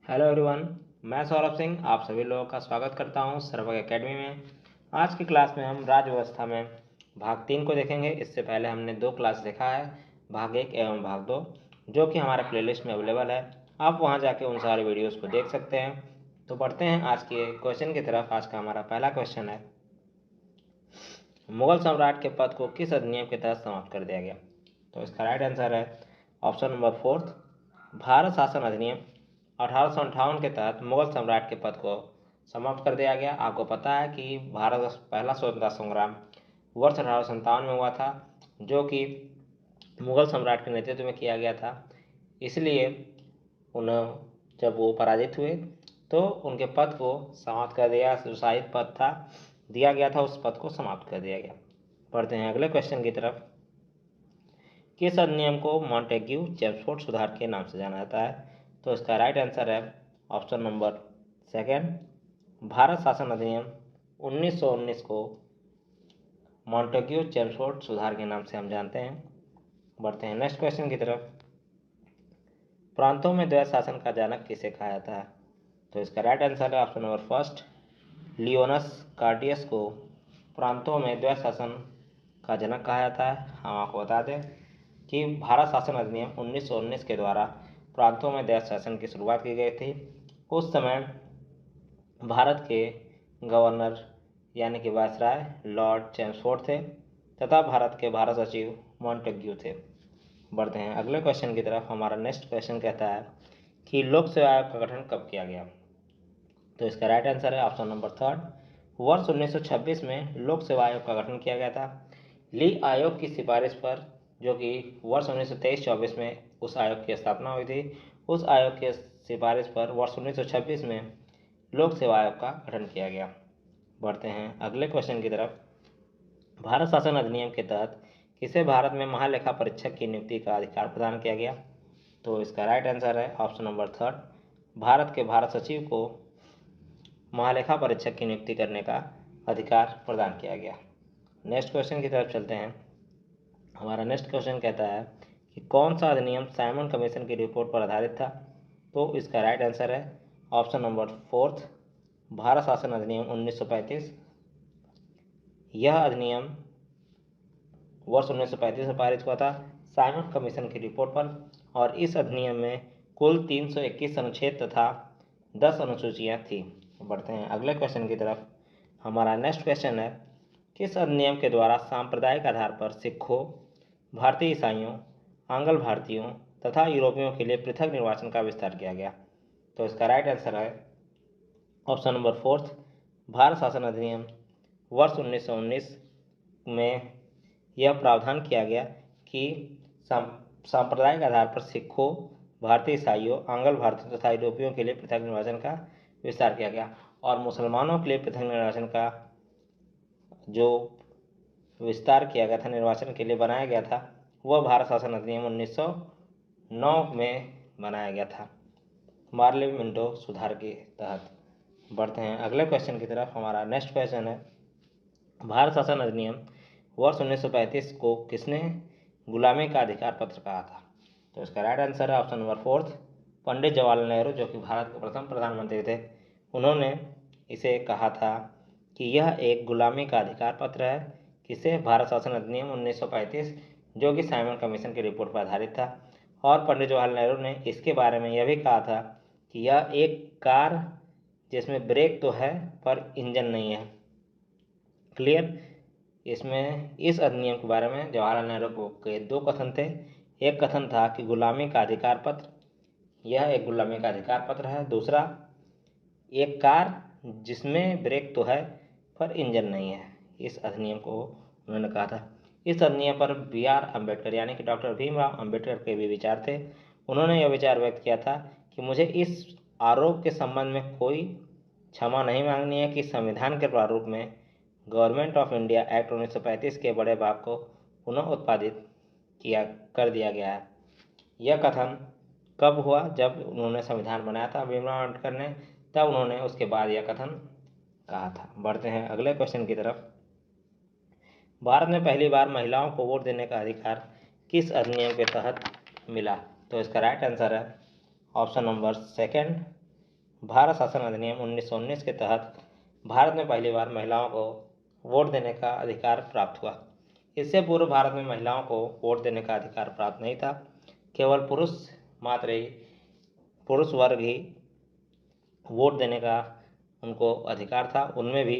Hello everyone. मैं सौरभ सिंह आप सभी लोगों का स्वागत करता हूं सर्वग एकेडमी में। आज की क्लास में हम राज्य व्यवस्था में भाग 3 को देखेंगे। इससे पहले हमने 2 क्लास देखा है, भाग 1 एवं भाग 2, जो कि हमारे प्लेलिस्ट में अवेलेबल है। आप वहां जाके उन सारे वीडियोज़ को देख सकते हैं। तो बढ़ते हैं आज के क्वेश्चन की तरफ। आज का हमारा पहला क्वेश्चन है, मुगल सम्राट के पद को किस अधिनियम के तहत समाप्त कर दिया गया? तो इसका राइट आंसर है ऑप्शन नंबर 4, भारत शासन अधिनियम 1858 के तहत मुगल सम्राट के पद को समाप्त कर दिया गया। आपको पता है कि भारत का पहला स्वतंत्रता संग्राम वर्ष 1857 में हुआ था, जो कि मुगल सम्राट के नेतृत्व में किया गया था। इसलिए उन्हें जब वो पराजित हुए तो उनके पद को समाप्त कर दिया, जो शाही पद था दिया गया था उस पद को समाप्त कर दिया गया। बढ़ते हैं अगले क्वेश्चन की तरफ। किस अधिनियम को मॉन्टेग्यू चेम्सफोर्ड सुधार के नाम से जाना जाता है? तो इसका राइट आंसर है ऑप्शन नंबर 2, भारत शासन अधिनियम 1919 को मॉन्टेग्यू चेम्सफोर्ड सुधार के नाम से हम जानते हैं। बढ़ते हैं नेक्स्ट क्वेश्चन की तरफ। प्रांतों में द्वैत शासन का जनक किसे कहा जाता है? तो इसका राइट आंसर है ऑप्शन नंबर 1, लियोनस कार्डियस को प्रांतों में द्वैत शासन का जनक कहा जाता है। हम आपको बता दें कि भारत शासन अधिनियम 1919 के द्वारा प्रांतों में द्वैत शासन की शुरुआत की गई थी। उस समय भारत के गवर्नर यानी कि वायसराय लॉर्ड चेम्सफोर्ड थे तथा भारत के भारत सचिव मॉन्टेग्यू थे। बढ़ते हैं अगले क्वेश्चन की तरफ। हमारा नेक्स्ट क्वेश्चन कहता है कि लोक सेवा आयोग का गठन कब किया गया? तो इसका राइट आंसर है ऑप्शन नंबर 3, वर्ष 1926 में लोक सेवा आयोग का गठन किया गया था। ली आयोग की सिफारिश पर, जो कि वर्ष 1923-24 में उस आयोग की स्थापना हुई थी, उस आयोग की सिफारिश पर वर्ष 1926 में लोक सेवा आयोग का गठन किया गया। बढ़ते हैं अगले क्वेश्चन की तरफ। भारत शासन अधिनियम के तहत किसे भारत में महालेखा परीक्षक की नियुक्ति का अधिकार प्रदान किया गया? तो इसका राइट आंसर है ऑप्शन नंबर 3, भारत के भारत सचिव को महालेखा परीक्षक की नियुक्ति करने का अधिकार प्रदान किया गया। नेक्स्ट क्वेश्चन की तरफ चलते हैं। हमारा नेक्स्ट क्वेश्चन कहता है कि कौन सा अधिनियम साइमन कमीशन की रिपोर्ट पर आधारित था? तो इसका राइट आंसर है ऑप्शन नंबर 4, भारत शासन अधिनियम 1935। यह अधिनियम वर्ष 1935 में पारित हुआ था साइमन कमीशन की रिपोर्ट पर, और इस अधिनियम में कुल 321 अनुच्छेद तथा 10 अनुसूचियाँ थी। बढ़ते हैं अगले क्वेश्चन की तरफ। हमारा नेक्स्ट क्वेश्चन है, किस अधिनियम के द्वारा सांप्रदायिक आधार पर सिखों, भारतीय ईसाइयों, आंग्ल भारतीयों तथा यूरोपियों के लिए पृथक निर्वाचन का विस्तार किया गया? तो इसका राइट आंसर है ऑप्शन नंबर 4, भारत शासन अधिनियम वर्ष 1919 में यह प्रावधान किया गया कि सांप्रदायिक आधार पर सिखों, भारतीय ईसाइयों, आंग्ल भारतीयों तथा यूरोपियों के लिए पृथक निर्वाचन का विस्तार किया गया, और मुसलमानों के लिए पृथक निर्वाचन का जो विस्तार किया गया था, निर्वाचन के लिए बनाया गया था, वह भारत शासन अधिनियम 1909 में बनाया गया था, मार्ले मिंटो सुधार के तहत। बढ़ते हैं अगले क्वेश्चन की तरफ। हमारा नेक्स्ट क्वेश्चन है, भारत शासन अधिनियम वर्ष 1935 को किसने गुलामी का अधिकार पत्र कहा था? तो इसका राइट आंसर है ऑप्शन नंबर 4, पंडित जवाहरलाल नेहरू, जो कि भारत के प्रथम प्रधानमंत्री थे। उन्होंने इसे कहा था कि यह एक गुलामी का अधिकार पत्र है। किसे? भारत शासन अधिनियम 1935, जो कि साइमन कमीशन की रिपोर्ट पर आधारित था। और पंडित जवाहरलाल नेहरू ने इसके बारे में यह भी कहा था कि यह एक कार जिसमें ब्रेक तो है पर इंजन नहीं है। क्लियर? इसमें इस अधिनियम के बारे में जवाहरलाल नेहरू के 2 कथन थे। एक कथन था कि गुलामी का अधिकार पत्र, यह एक गुलामी का अधिकार पत्र है। दूसरा, एक कार जिसमें ब्रेक तो है पर इंजन नहीं है। इस अधिनियम को उन्होंने कहा था। इस अधिनियम पर B.R. अम्बेडकर यानी कि डॉक्टर भीमराव अम्बेडकर के भी विचार थे। उन्होंने यह विचार व्यक्त किया था कि मुझे इस आरोप के संबंध में कोई क्षमा नहीं मांगनी है कि संविधान के प्रारूप में गवर्नमेंट ऑफ इंडिया एक्ट 1935 के बड़े भाग को पुनः उत्पादित कर दिया गया है। यह कथन कब हुआ? जब उन्होंने संविधान बनाया था भीमराव अम्बेडकर ने, तब उन्होंने उसके बाद यह कथन कहा था। बढ़ते हैं अगले क्वेश्चन की तरफ। भारत में पहली बार महिलाओं को वोट देने का अधिकार किस अधिनियम के तहत मिला? तो इसका राइट आंसर है ऑप्शन नंबर 2, भारत शासन अधिनियम 1919 के तहत भारत में पहली बार महिलाओं को वोट देने का अधिकार प्राप्त हुआ। इससे पूर्व भारत में महिलाओं को वोट देने का अधिकार प्राप्त नहीं था। केवल पुरुष वर्ग ही वोट देने का उनको अधिकार था। उनमें भी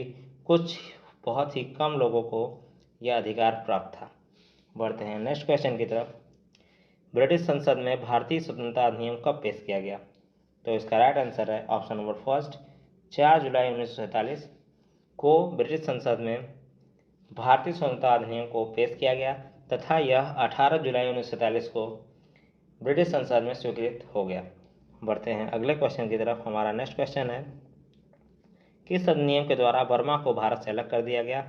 कुछ बहुत ही कम लोगों को यह अधिकार प्राप्त था। बढ़ते हैं नेक्स्ट क्वेश्चन की तरफ। ब्रिटिश संसद में भारतीय स्वतंत्रता अधिनियम कब पेश किया गया? तो इसका राइट आंसर है ऑप्शन नंबर फर्स्ट 4 जुलाई 1947 को ब्रिटिश संसद में भारतीय स्वतंत्रता अधिनियम को पेश किया गया तथा यह 18 जुलाई 1947 को ब्रिटिश संसद में स्वीकृत हो गया। बढ़ते हैं अगले क्वेश्चन की तरफ। हमारा नेक्स्ट क्वेश्चन है, किस अधिनियम के द्वारा बर्मा को भारत से अलग कर दिया गया?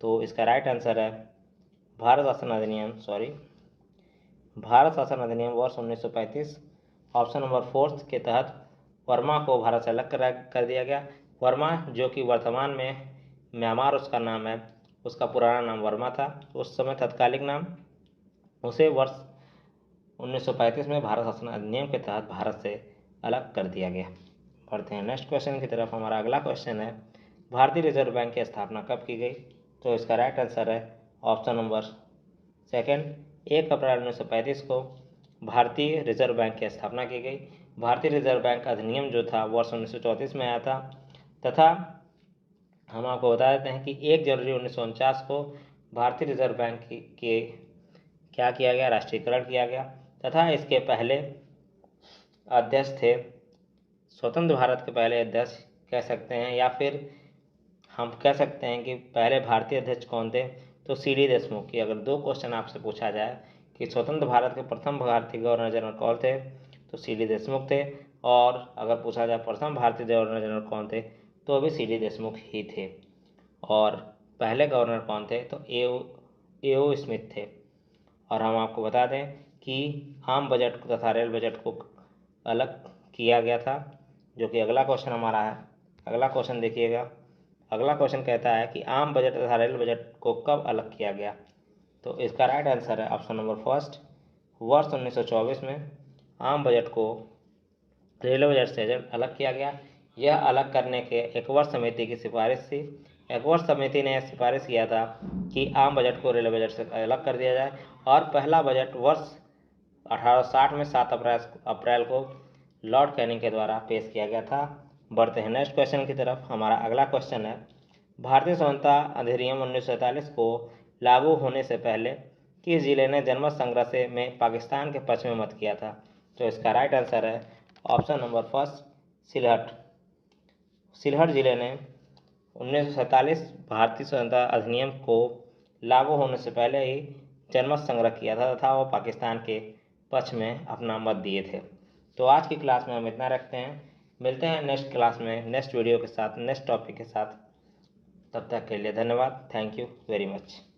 तो इसका राइट आंसर है भारत शासन अधिनियम वर्ष 1935 ऑप्शन नंबर 4 के तहत बर्मा को भारत से अलग कर दिया गया। बर्मा जो कि वर्तमान में म्यांमार उसका नाम है, उसका पुराना नाम बर्मा था। उस समय तत्कालिक नाम उसे वर्ष 1935 में भारत शासन अधिनियम के तहत भारत से अलग कर दिया गया। बढ़ते हैं नेक्स्ट क्वेश्चन की तरफ। हमारा अगला क्वेश्चन है, भारतीय रिजर्व बैंक की स्थापना कब की गई? तो इसका राइट आंसर है ऑप्शन नंबर सेकंड 1 अप्रैल 1935 को भारतीय रिजर्व बैंक की स्थापना की गई। भारतीय रिजर्व बैंक अधिनियम जो था वर्ष 1934 में आया था तथा हम आपको बता देते हैं कि 1 जनवरी 1949 को भारतीय रिजर्व बैंक के क्या किया गया, राष्ट्रीयकरण किया गया तथा इसके पहले अध्यक्ष थे, स्वतंत्र भारत के पहले अध्यक्ष कह सकते हैं, या फिर हम कह सकते हैं कि पहले भारतीय अध्यक्ष कौन थे? तो सी.डी. देशमुख की। अगर 2 क्वेश्चन आपसे पूछा जाए कि स्वतंत्र भारत के प्रथम भारतीय गवर्नर जनरल कौन थे, तो सी.डी. देशमुख थे। और अगर पूछा जाए प्रथम भारतीय गवर्नर जनरल कौन थे, तो भी सी.डी. देशमुख ही थे। और पहले गवर्नर कौन थे? तो ए.ओ. स्मिथ थे। और हम आपको बता दें कि आम बजट तथा रेल बजट को अलग किया गया था, जो कि अगला क्वेश्चन हमारा है। अगला क्वेश्चन देखिएगा। अगला क्वेश्चन कहता है कि आम बजट तथा रेल बजट को कब अलग किया गया? तो इसका राइट आंसर है ऑप्शन नंबर फर्स्ट वर्ष 1924 में आम बजट को रेल बजट से अलग किया गया। यह अलग करने के एकवर्ष समिति की सिफारिश थी। एकवर्ष समिति ने सिफारिश किया था कि आम बजट को रेल बजट से अलग कर दिया जाए और पहला बजट वर्ष 1860 में 7 अप्रैल को लॉर्ड कैनिंग के द्वारा पेश किया गया था। बढ़ते हैं नेक्स्ट क्वेश्चन की तरफ। हमारा अगला क्वेश्चन है, भारतीय स्वतंत्रता अधिनियम 1947 को लागू होने से पहले किस जिले ने जनमत संग्रह में पाकिस्तान के पक्ष में मत किया था? तो इसका राइट आंसर है ऑप्शन नंबर फर्स्ट सिलहट जिले ने 1947 भारतीय स्वतंत्रता अधिनियम को लागू होने से पहले ही जनमत संग्रह किया था तथा वो पाकिस्तान के पक्ष में अपना मत दिए थे। तो आज की क्लास में हम इतना रखते हैं। मिलते हैं नेक्स्ट क्लास में नेक्स्ट वीडियो के साथ, नेक्स्ट टॉपिक के साथ। तब तक के लिए धन्यवाद। Thank you very much.